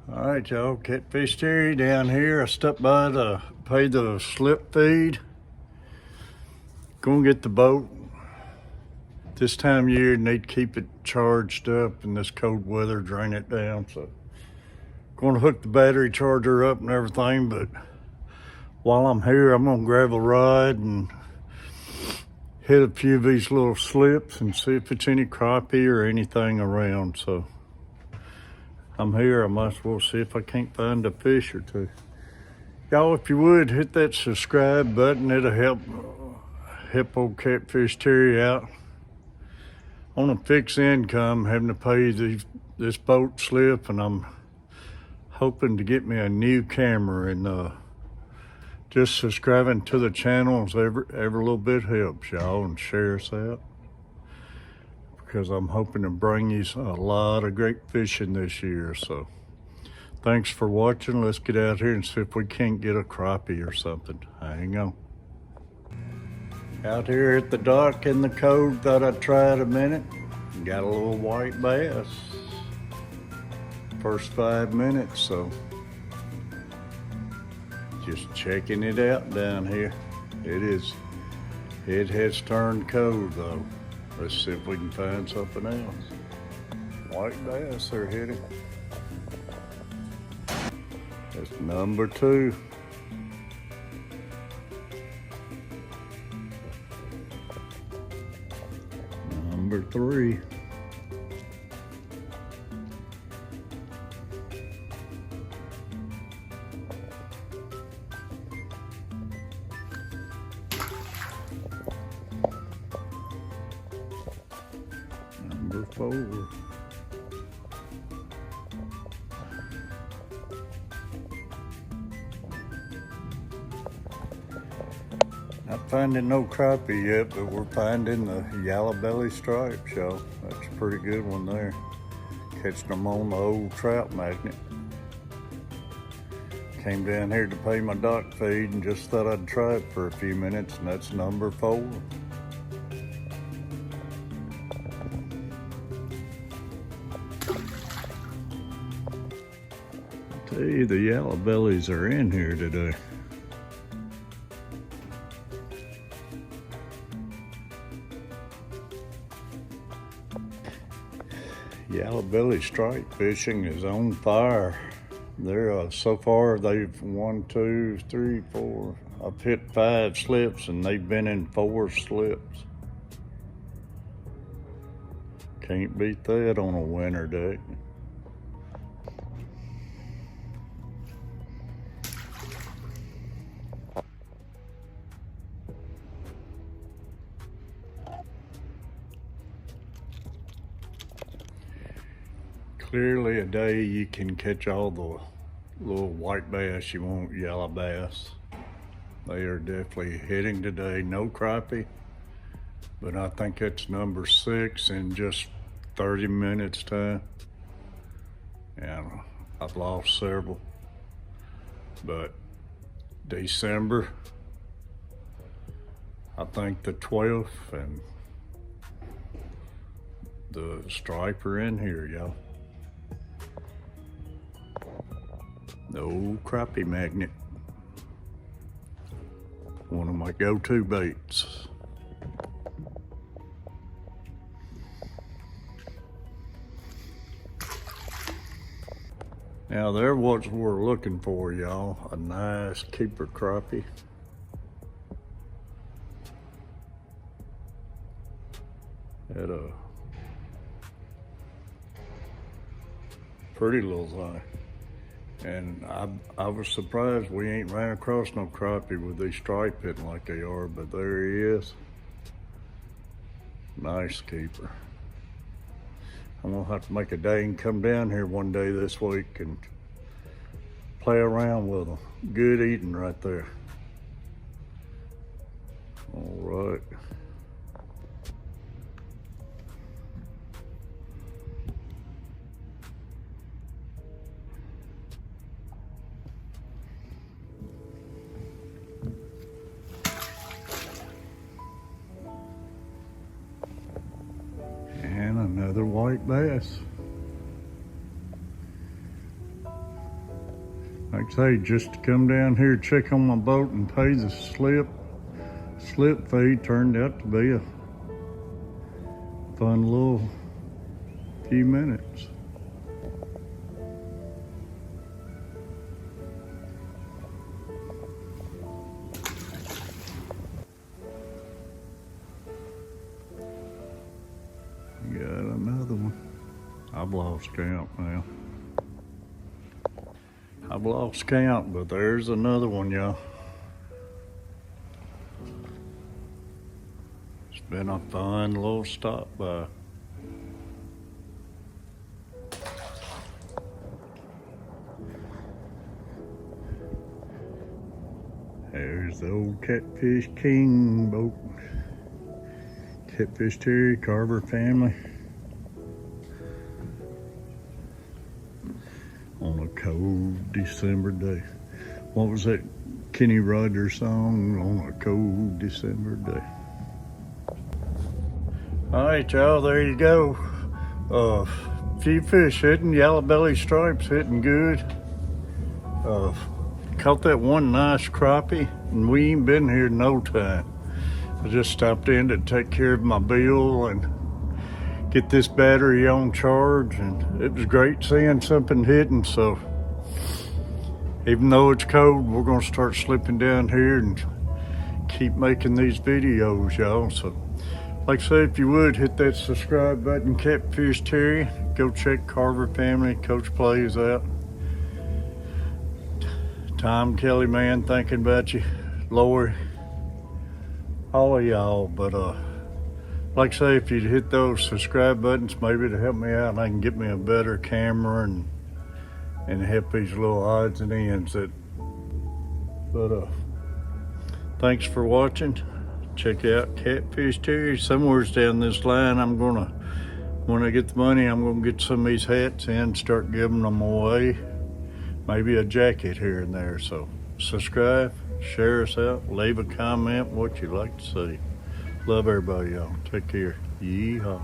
All right, y'all, Catfish Terry down here. I stopped by to pay the slip feed. Gonna get the boat. This time of year, need to keep it charged up in this cold weather, drain it down. So, gonna hook the battery charger up and everything, but while I'm here, I'm gonna grab a rod and hit a few of these little slips and see if it's any crappie or anything around. So, I'm here, I might as well see if I can't find a fish or two. Y'all, if you would, hit that subscribe button. It'll help old Catfish Terry out. On a fixed income, having to pay this boat slip, and I'm hoping to get me a new camera, and just subscribing to the channels every little bit helps, y'all, and share us out, because I'm hoping to bring you a lot of great fishing this year. So thanks for watching. Let's get out here and see if we can't get a crappie or something. Hang on. Out here at the dock in the cove, thought I'd try it a minute. Got a little white bass. First 5 minutes, so just checking it out down here. It has turned cold though. Let's see if we can find something else. White bass are hitting. That's number 2. Number 3. Number 4. Not finding no crappie yet, but we're finding the yellow belly stripes, y'all. That's a pretty good one there. Catching them on the old trout magnet. Came down here to pay my dock feed and just thought I'd try it for a few minutes, and that's number 4. I tell you, the yellow bellies are in here today. Yellow belly stripe fishing is on fire. They're so far they've 1, 2, 3, 4. I've hit 5 slips and they've been in 4 slips. Can't beat that on a winter day. Clearly a day you can catch all the little white bass you want, yellow bass. They are definitely hitting today. No crappie, but I think it's number 6 in just 30 minutes time. And I've lost several, but December, I think the 12th, and the striper in here, y'all. The old crappie magnet. One of my go-to baits. Now there what we're looking for, y'all. A nice keeper crappie. At a pretty little thing. And I was surprised we ain't ran across no crappie with these stripe hitting like they are, but there he is. Nice keeper. I'm gonna have to make a day and come down here one day this week and play around with them. Good eating right there. All right. And another white bass. Like I say, just to come down here, check on my boat and pay the slip fee turned out to be a fun little few minutes. Got another one. I've lost count now. I've lost count, but there's another one, y'all. It's been a fun little stop by. There's the old Catfish King boat. Catfish Terry, Carver family. On a cold December day. What was that Kenny Rogers song? On a cold December day. All right, y'all, there you go. Few fish hitting, yellow belly stripes hitting good. Caught that one nice crappie, and we ain't been here no time. I just stopped in to take care of my bill and get this battery on charge, and it was great seeing something hitting. So even though it's cold, we're gonna start slipping down here and keep making these videos, y'all. So like I say, if you would hit that subscribe button. Catfish Terry, go check Carver family, Coach Plays out. Tom Kelly, man, thinking about you. Lori, all of y'all. But like I say, if you'd hit those subscribe buttons, maybe to help me out and I can get me a better camera and help these little odds and ends. But thanks for watching. Check out Catfish Terry. Somewhere's down this line, when I get the money, I'm gonna get some of these hats in, start giving them away. Maybe a jacket here and there. So subscribe, share us out, leave a comment what you'd like to see. Love everybody, y'all. Take care. Yeehaw.